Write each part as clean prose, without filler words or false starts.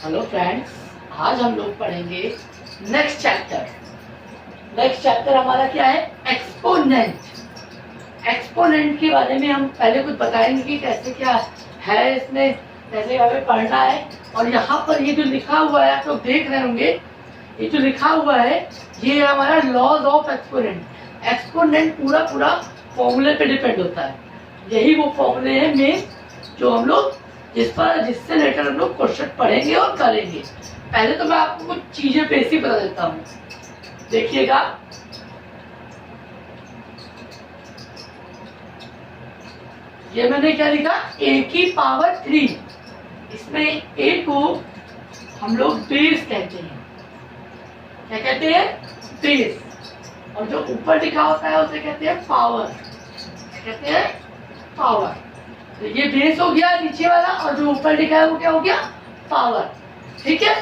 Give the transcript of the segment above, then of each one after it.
Hello friends, आज हम लोग पढ़ेंगे नेक्स्ट चैप्टर। नेक्स्ट चैप्टर हमारा क्या है? एक्सपोनेंट। एक्सपोनेंट के बारे में हम पहले कुछ बताएंगे कि कैसे क्या है, इसमें कैसे हमें पढ़ना है। और यहाँ पर ये जो लिखा हुआ है आप लोग देख रहे होंगे, ये जो लिखा हुआ है ये है हमारा लॉज ऑफ एक्सपोनेंट। एक्सपोनेंट पूरा पूरा फॉर्मूले पे डिपेंड होता है। यही वो फॉर्मूले हैं मेन जो हम लोग जिससे लेकर हम लोग क्वेश्चन पढ़ेंगे और करेंगे। पहले तो मैं आपको कुछ चीजें बेसिक बता देता हूँ, देखिएगा। ये मैंने क्या लिखा? a की पावर 3। इसमें a को हम लोग बेस कहते हैं। क्या कहते हैं? बेस। और जो ऊपर लिखा होता है उसे कहते हैं पावर। क्या कहते हैं? पावर। तो ये बेस हो गया नीचे वाला, और जो ऊपर लिखा है वो क्या हो गया? पावर। ठीक है,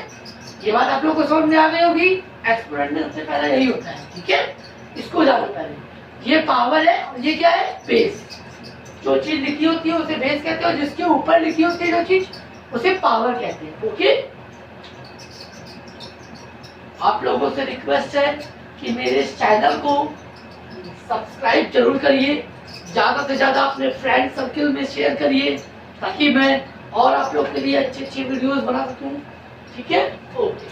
ये बात आप लोग को समझ में आ गई होगी। एक्सपोनेंट में सबसे पहले यही होता है। ठीक है, इसको जानो पहले। ये पावर है और ये क्या है? बेस। जो चीज लिखी होती है उसे बेस कहते हैं, और जिसके ऊपर लिखी होती है जो चीज उसे पावर कहते हैं। ओके, आप लोगों से रिक्वेस्ट है कि मेरे इस चैनल को सब्सक्राइब जरूर करिए, ज्यादा से ज्यादा अपने फ्रेंड सर्किल में शेयर करिए, ताकि मैं और आप लोग के लिए अच्छी अच्छी वीडियोस बना सकूं। ठीक है, ओके।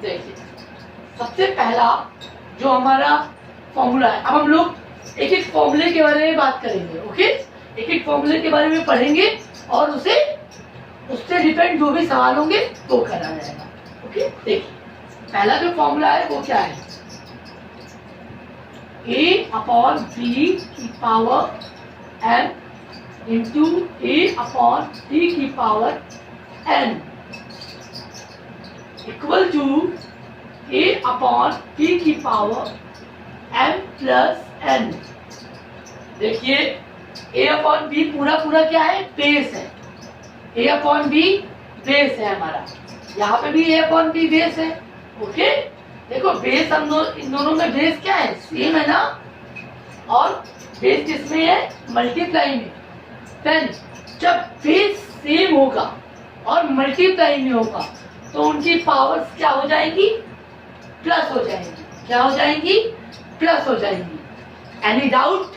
देखिए, सबसे पहला जो हमारा फॉर्मूला है, अब हम लोग एक एक फॉर्मूले के बारे में बात करेंगे। ओके, एक एक फॉर्मूले के बारे में पढ़ेंगे और उससे डिपेंड जो भी सवाल होंगे वो करा जाएगा। ओके, देखिए पहला जो फॉर्मूला है वो क्या है? a अपॉन b की power m into a upon b की power n equal to a upon b की पावर m प्लस n। देखिए, a अपॉन b पूरा पूरा क्या है? बेस है। a अपॉन b बेस है हमारा। यहाँ पे भी a अपॉन b बेस है। ओके, देखो बेस इन दोनों में बेस क्या है? सेम है ना। और बेस किसमें है? मल्टीप्लाई में। देन जब बेस सेम होगा और मल्टीप्लाई में होगा तो उनकी पावर्स क्या हो जाएंगी? प्लस हो जाएंगी। क्या हो जाएंगी? प्लस हो जाएंगी। Any doubt?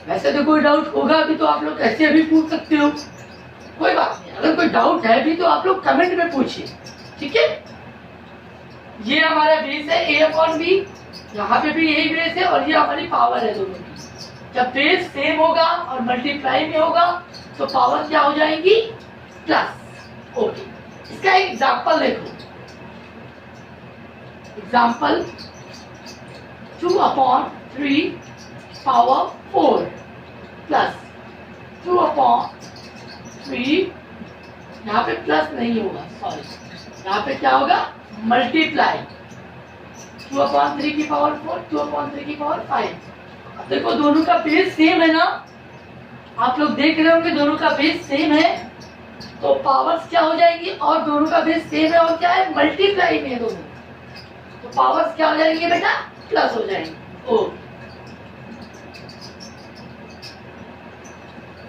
वैसे तो कोई डाउट होगा भी तो आप लोग ऐसे भी पूछ सकते हो, कोई बात नहीं। अगर कोई डाउट है भी तो आप लोग कमेंट में पूछिए। ठीक है, ये हमारा बेस है a अपॉन बी, यहाँ पे भी यही बेस है, और ये हमारी पावर है दोनों की। जब बेस सेम होगा और मल्टीप्लाई में होगा तो पावर क्या हो जाएंगी? प्लस। ओके, इसका एक एग्जांपल देखो। Example 2 upon 3 power 4 plus 2 upon 3, यहाँ पे प्लस नहीं होगा, सॉरी, यहाँ पे क्या होगा? मल्टीप्लाई। 2 अपॉन 3 की पावर 4, 2 अपॉन 3 की पावर 5। अब देखो दोनों का बेस सेम है ना, आप लोग देख रहे होंगे दोनों का बेस सेम है, तो पावर्स क्या हो जाएंगी? और दोनों का बेस सेम है और क्या है? मल्टीप्लाई में है दोनों, तो पावर्स क्या हो जाएंगे बेटा? प्लस हो जाएंगे। ओ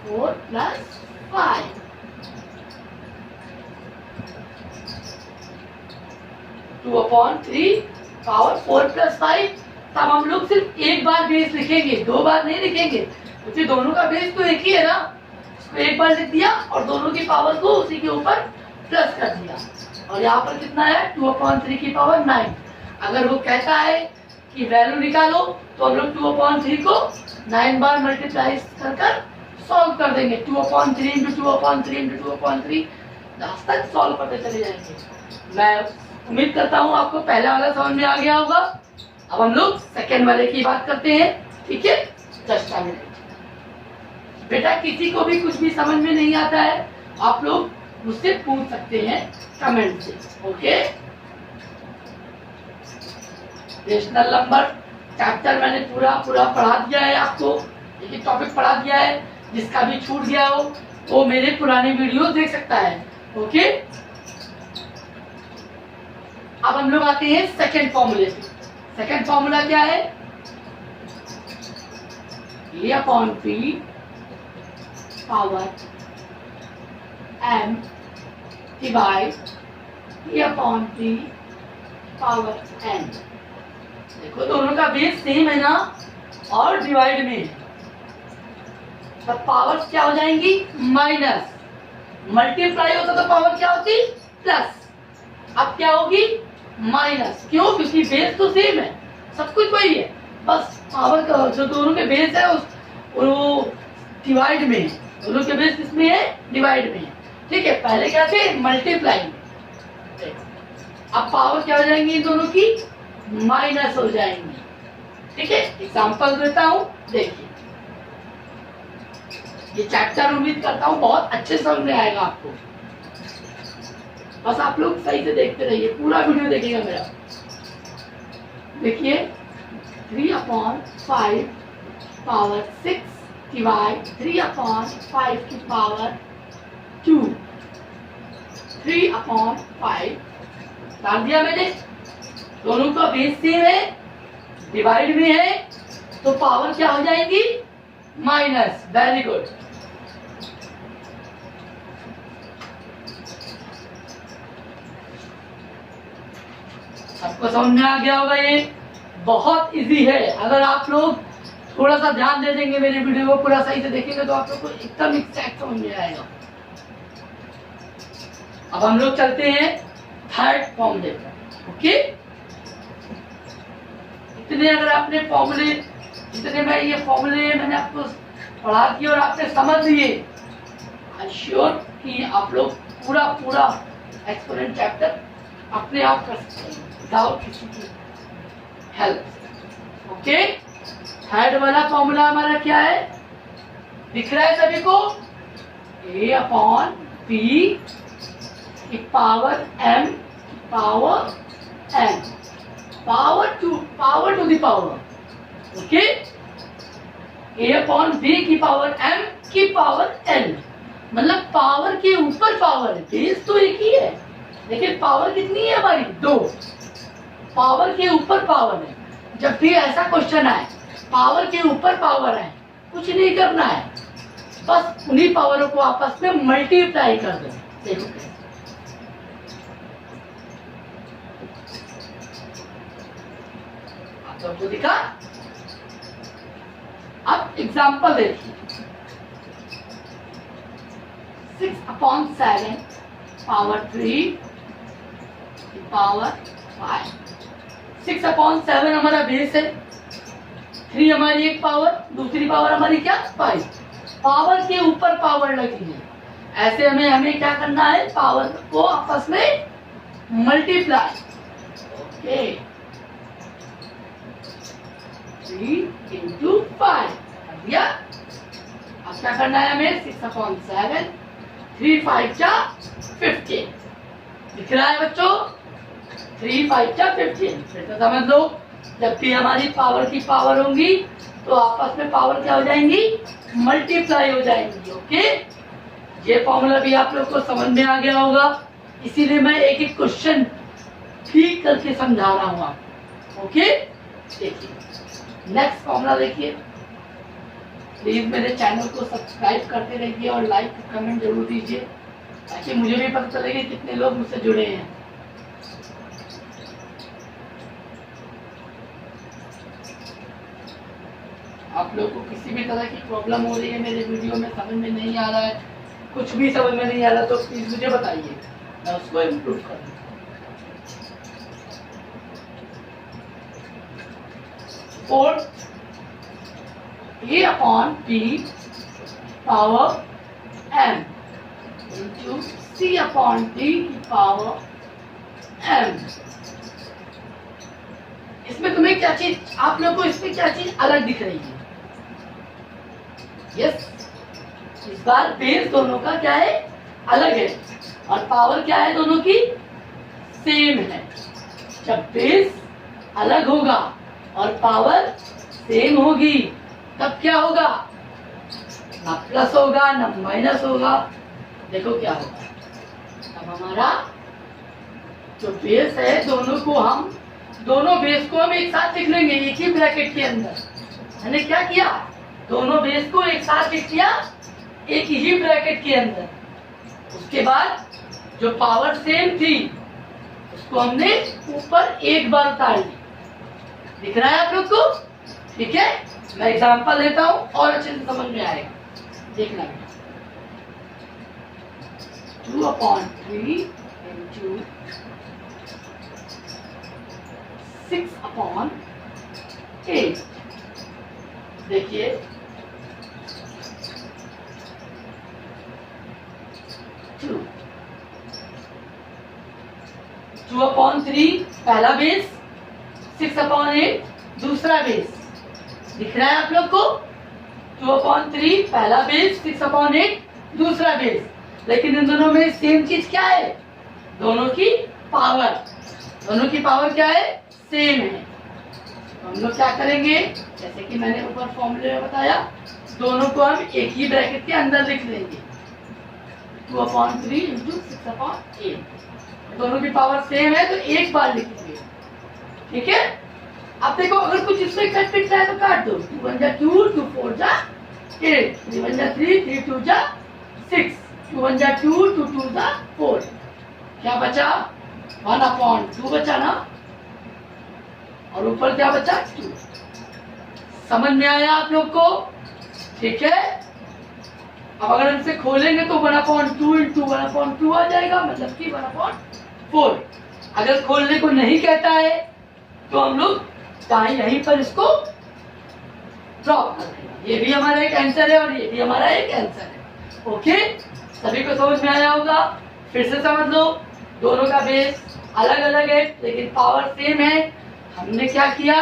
4 plus 5, two upon 3 power 4 plus 5। तब हम लोग सिर्फ एक बार बेस लिखेंगे, दो बार नहीं लिखेंगे, क्योंकि दोनों का बेस तो एक ही है ना। इसको एक बार लिख दिया और दोनों की पावर को उसी के ऊपर प्लस कर दिया। और यहाँ पर कितना है? 2 अपॉन 3 की पावर 9। अगर वो कहता है कि वैल्यू निकालो तो हम लोग 2 अपॉन 3 को 9 बार मल्टीप्लाई कर सॉल्व कर देंगे। 2 upon 3 into 2 upon 3 into 2 upon 3 last तक सॉल्व करते चले जाएंगे। मैं उम्मीद करता हूँ आपको पहला वाला समझ में आ गया होगा। अब हम लोग सेकेंड वाले की बात करते हैं। ठीक है, जस्ट अ मिनट। बेटा किसी को भी कुछ भी समझ में नहीं आता है आप लोग मुझसे पूछ सकते हैं कमेंट से। ओके, रेशनल नंबर चैप्टर मैंने पूरा पढ़ा दिया है आपको, एक टॉपिक पढ़ा दिया है। जिसका भी छूट गया हो वो मेरे पुराने वीडियो देख सकता है। ओके, अब हम लोग आते हैं सेकेंड फॉर्मूले पे। सेकेंड फॉर्मूला क्या है? a upon p power m divide e upon p power n। देखो दोनों का बेस सेम है ना और डिवाइड में है, तब पावर्स क्या हो जाएंगी माइनस, मल्टीप्लाई होता तो पावर क्या होती प्लस, अब क्या होगी माइनस। क्यों? क्योंकि बेस तो सेम है, सब कुछ वही है, बस पावर का जो दोनों के बेस है उस वो डिवाइड में है, दोनों के बेस किसमें है डिवाइड में है। ठीक है, पहले क्या थे मल्टीप्लाई में, अब पावर क्या हो जाएंगी इन दोनों की माइनस हो जाएंगी। ठीक है, एग्जांपल देता हूं, देखिए ये चैप्टर उम्मीद करता हूं बहुत अच्छे समझ में आएगा आपको, बस आप लोग सही से देखते रहिए, पूरा वीडियो देखिएगा मेरा। देखिए 3/5 पावर 6 डिवाइड 3/5 की पावर 2, 3/5 डाल दिया मैंने, दोनों का बेस सेम है, डिवाइड में है, तो पावर क्या हो जाएगी माइनस। वेरी गुड, सबको समझ में आ गया होगा, ये बहुत इजी है। अगर आप लोग थोड़ा सा ध्यान दे देंगे, मेरे वीडियो को पूरा सही से देखेंगे, तो आप लोग को एकदम एग्जैक्ट समझ में आएगा। अब हम लोग चलते हैं थर्ड फॉर्मूले पर। ओके, इतने अगर आपने फॉर्मूले, जितने मैं ये फॉर्मूले मैंने आपको पढ़ा दिए और आपने समझ लिए, आई श्योर कि आप लोग पूरा पूरा एक्सपोनेंट चैप्टर अपने आप कर सकते हैं विदाउट किसी की हेल्प। ओके, थर्ड वाला फॉर्मूला हमारा क्या है, दिख रहा है सभी को, a अपॉन p की पावर m की power n, power to the power. Okay, a upon b की पावर m की पावर n, मतलब पावर के ऊपर पावर है, बेस तो एक ही है लेकिन पावर कितनी है हमारी 2, पावर के ऊपर पावर है। जब भी ऐसा क्वेश्चन आए पावर के ऊपर पावर है, कुछ नहीं करना है, बस उन्हीं पावरों को आपस में मल्टीप्लाई कर दो। देखो आप सबको दिखा। अब एग्जांपल देखिए, 6/7 पावर 3 पावर 5। 6/7 हमारा बेस है, 3 हमारी एक पावर, दूसरी पावर हमारी क्या 5, पावर के ऊपर पावर लगी है। ऐसे हमें क्या करना है, पावर को आपस में मल्टीप्लाई। ओके, 3 × 5 कर दिया। अब क्या करना है हमें, 6/7 3 5 जा 15, दिख रहा है बच्चों, 3 5 जा 15। फिर तो समझ लो, जब भी हमारी पावर की पावर होंगी तो आपस में पावर क्या हो जाएंगी, मल्टीप्लाई हो जाएंगी। ओके, ये फॉर्मूला भी आप लोग को समझ में आ गया होगा, इसीलिए मैं एक एक क्वेश्चन ठीक करके समझा रहा हूँ आपको। ओके, देखिए नेक्स्ट फॉर्मूला देखिए। प्लीज मेरे चैनल को सब्सक्राइब करते रहिए और लाइक कमेंट जरूर दीजिए, ताकि मुझे भी पता चले कि कितने लोग मुझसे जुड़े हैं। आप लोग को किसी भी तरह की प्रॉब्लम हो रही है मेरे वीडियो में, समझ में नहीं आ रहा है, कुछ भी समझ में नहीं आ रहा, तो प्लीज मुझे बताइए, मैं उसको इम्प्रूव करूँ। Fourth, a upon p power m into c upon d की पावर m। इसमें तुम्हें क्या चीज, आप लोग को इसमें क्या चीज अलग दिख रही है? यस, इस बार बेस दोनों का क्या है, अलग है, और पावर क्या है दोनों की सेम है। जब बेस अलग होगा और पावर सेम होगी तब क्या होगा, ना प्लस होगा ना माइनस होगा। देखो क्या होगा, अब हमारा जो बेस है, दोनों बेस को हम एक साथ लिख लेंगे एक ही ब्रैकेट के अंदर। मैंने क्या किया, दोनों बेस को एक साथ लिख दिया एक ही ब्रैकेट के अंदर। उसके बाद जो पावर सेम थी उसको हमने ऊपर एक बार उतार दी। दिख रहा है आप लोग को? ठीक है, मैं एग्जांपल देता हूं और अच्छे से समझ में आएगा, देखना बेटा। 2/3 into 6/8। देखिए 2/3 पहला बेस, 6/8 दूसरा बेस। दिख रहा है आप लोग को? 2/3 पहला बेस, 6/8 दूसरा बेस। लेकिन इन दोनों में सेम चीज क्या है? दोनों की पावर। दोनों की पावर क्या है? सेम है। तो हम लोग क्या करेंगे, जैसे कि मैंने ऊपर फॉर्मूले में बताया, दोनों को हम एक ही ब्रैकेट के अंदर लिख लेंगे। 2/3 इंटू 6/8। दोनों की पावर सेम है तो एक बार लिखेंगे। ठीक है, अब देखो अगर कुछ इसमें कट पिट रहा है तो काट दो। 2 1 जा 2, 2 4 जा 8, 3 1 जा 3, 3 2 जा 6, 2 1 जा 2, 2 2 जा 4। क्या बचा? 1/2 बचा ना, और ऊपर क्या बचा? 2। समझ में आया आप लोग को? ठीक है, अब अगर हम इसे खोलेंगे तो 1/2 इंटू 1/2 आ जाएगा, मतलब कि 1/4। अगर खोलने को नहीं कहता है तो हम लोग यहीं पर इसको ड्रॉप कर देंगे। ये भी हमारा एक आंसर है और ये भी हमारा एक आंसर है। ओके, सभी को समझ में आया होगा? फिर से समझ लो, दोनों का बेस अलग अलग है लेकिन पावर सेम है। हमने क्या किया,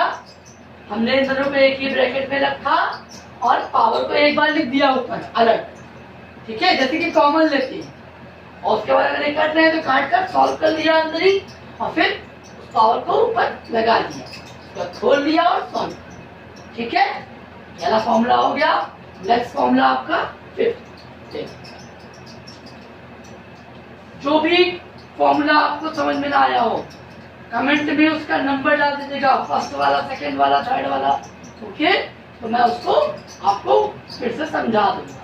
हमने इन दोनों को एक ही ब्रैकेट में रखा और पावर को एक बार लिख दिया ऊपर अलग। ठीक है, जैसे कि कॉमन लेते हैं, और उसके बाद अगर ये कट रहे हैं तो काट कर सॉल्व कर लिया अंदर ही, और फिर उस पावर को ऊपर लगा दिया, तो खोल लिया और सॉल्व। ठीक है, पहला फॉर्मूला हो गया। नेक्स्ट फॉर्मूला आपका फिफ्थ। जो भी फॉर्मूला आपको समझ में ना आया हो कमेंट में उसका नंबर डाल दीजिएगा, फर्स्ट वाला, सेकंड वाला, थर्ड वाला। ओके, तो मैं उसको आपको फिर से समझा दूंगा।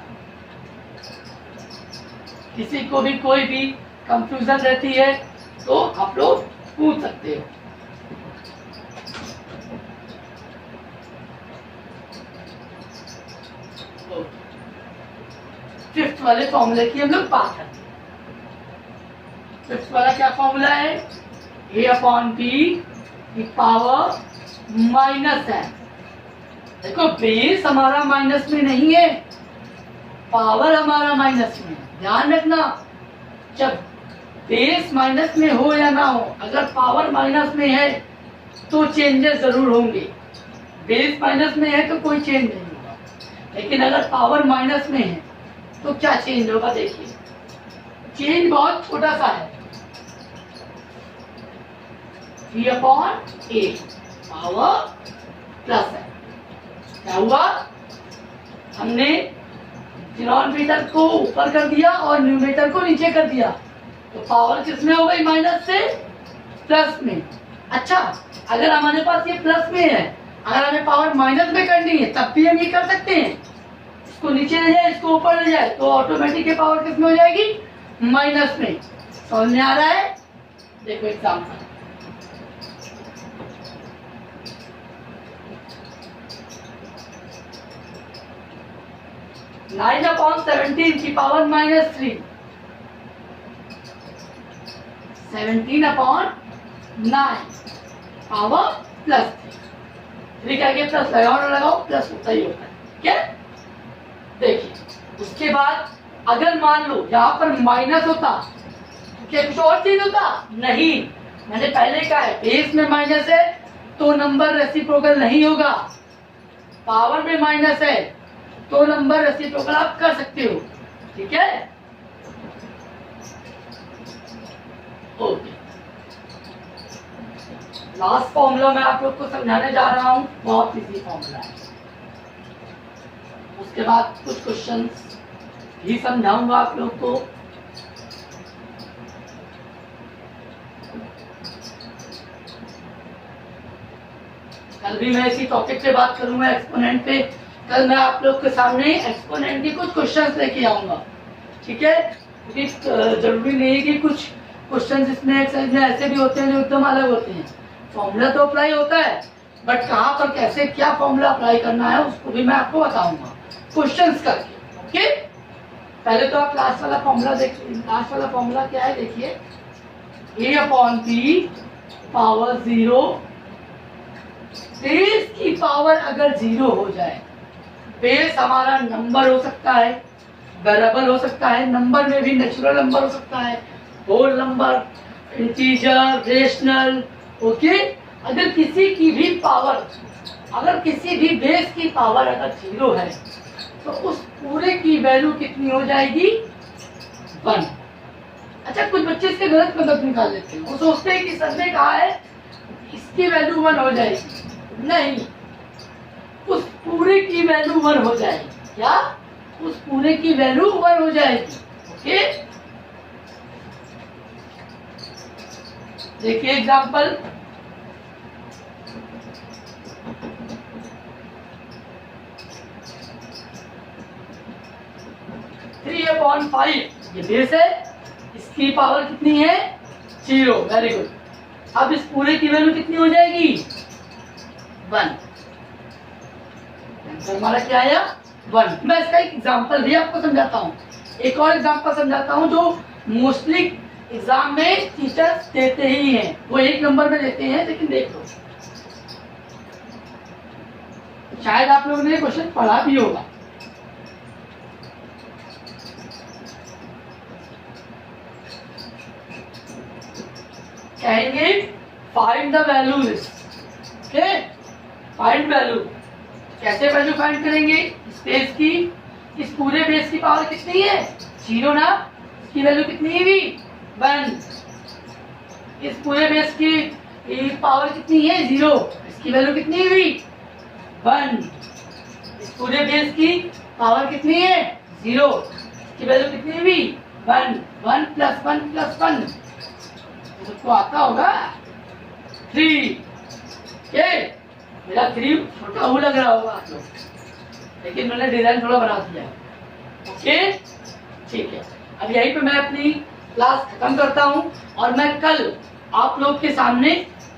किसी को भी कोई भी कंफ्यूजन रहती है तो आप लोग पूछ सकते हो। फिफ्थ वाले फॉर्मूले की हम लोग बात करते हैं। फिफ्थ वाला क्या फॉर्मूला है? A/B की पावर माइनस है। देखो बेस हमारा माइनस में नहीं है, पावर हमारा माइनस में। ध्यान रखना, जब बेस माइनस में हो या ना हो, अगर पावर माइनस में है तो चेंजेस जरूर होंगे। बेस माइनस में है तो कोई चेंज नहीं होगा, लेकिन अगर पावर माइनस में है तो क्या चेंज होगा? देखिए, चेंज बहुत छोटा सा है। V/A पावर प्लस है। क्या हुआ? हमने डिनोमिनेटर को ऊपर कर दिया और न्यूमरेटर को नीचे कर दिया, तो पावर किसमें हो गई? माइनस से प्लस में। अच्छा, अगर हमारे पास ये प्लस में है, अगर हमें पावर माइनस में करनी है तब भी हम ये कर सकते हैं। इसको नीचे ले जाए, इसको ऊपर ले जाए, तो ऑटोमेटिक ये पावर किसमें हो जाएगी? माइनस में। समझ में आ रहा है? देखो एग्जाम्पल, (9/17 की पावर -3), 17/9 पावर +3 के आगे प्लस लगाओ ना लगाओ, प्लस होता ही होता है। क्या? देखिए, उसके बाद अगर मान लो यहाँ पर माइनस होता तो क्या कुछ और चीज होता? नहीं, मैंने पहले कहा है बेस में माइनस है तो नंबर रेसिप्रोकल नहीं होगा। पावर में माइनस है तो नंबर रेसिप्रोकल आप कर सकते हो। ठीक है, ओके। लास्ट फॉर्मूला मैं आप लोग को समझाने जा रहा हूं, बहुत इजी फॉर्मूला है। उसके बाद कुछ क्वेश्चंस भी समझाऊंगा आप लोग को। कल भी मैं इसी टॉपिक पे बात करूंगा, एक्सपोनेंट पे। कल मैं आप लोग के सामने एक्सपोनेंट की कुछ क्वेश्चंस लेके आऊंगा। ठीक है, क्योंकि जरूरी नहीं है कि कुछ क्वेश्चन इसमें एक्सरसाइज में ऐसे भी होते हैं जो एकदम अलग होते हैं। फॉर्मूला तो अप्लाई होता है, बट कहाँ पर कैसे क्या फॉर्मूला अप्लाई करना है उसको भी मैं आपको बताऊंगा क्वेश्चंस करके। ओके, पहले तो आप लास्ट वाला फॉर्मूला देखिए। लास्ट वाला फॉर्मूला क्या है देखिए, a/b पावर 0। बेस की पावर अगर 0 हो जाए, बेस हमारा नंबर हो सकता है, वेरिएबल हो सकता है, नंबर में भी नेचुरल नंबर हो सकता है, whole number, integer, rational. Okay, अगर किसी की भी पावर, अगर किसी भी बेस की पावर अगर 0 है तो उस पूरे की वैल्यू कितनी हो जाएगी? 1। अच्छा, कुछ बच्चे इसके गलत मतलब निकाल लेते हैं, वो सोचते हैं कि सर ने कहा है इसकी वैल्यू 1 हो जाएगी। नहीं, उस पूरे की वैल्यू 1 हो जाएगी। क्या? उस पूरे की वैल्यू 1 हो जाएगी। ओके, देखिए एग्जांपल, थ्री अपॉन 5 ये बेस है, इसकी पावर कितनी है? 0। Very good. अब इस पूरे की वैल्यू कितनी हो जाएगी? 1। आंसर हमारा क्या आया? 1। मैं इसका एक एग्जांपल भी आपको समझाता हूँ, एक और एग्जांपल समझाता हूँ जो मोस्टली एग्जाम में टीचर्स देते ही हैं, वो 1 नंबर में देते हैं, लेकिन देख लो, शायद आप लोगों ने क्वेश्चन पढ़ा भी होगा। कहेंगे find the values. Okay, find value. कैसे वैल्यू फाइंड करेंगे? स्पेस की, इस पूरे बेस की पावर कितनी है? 0 ना, इसकी वैल्यू कितनी है? 1। इस पूरे बेस की पावर कितनी है? 0, इसकी वैल्यू कितनी हुई? 1। इस पूरे बेस की पावर कितनी है? 0, इसकी वैल्यू कितनी हुई? 1। 1 + 1 + 1 सबको आता होगा 3। ये मेरा 3 छोटा वो लग रहा होगा आप लोग, लेकिन मैंने डिजाइन थोड़ा बना दिया है। ओके, ठीक है। अब यहीं पे मैं अपनी क्लास खत्म करता हूँ और मैं कल आप लोग के सामने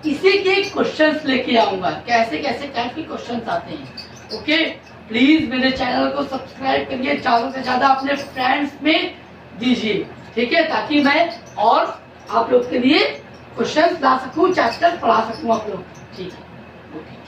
इसी के क्वेश्चंस लेके आऊंगा, कैसे कैसे टाइप के क्वेश्चंस आते हैं। ओके, प्लीज मेरे चैनल को सब्सक्राइब करिए, ज्यादा से ज्यादा अपने फ्रेंड्स में दीजिए, ठीक है, ताकि मैं और आप लोग के लिए क्वेश्चंस ला सकूं, चैप्टर पढ़ा सकूं आप लोग। ठीक है, ओके।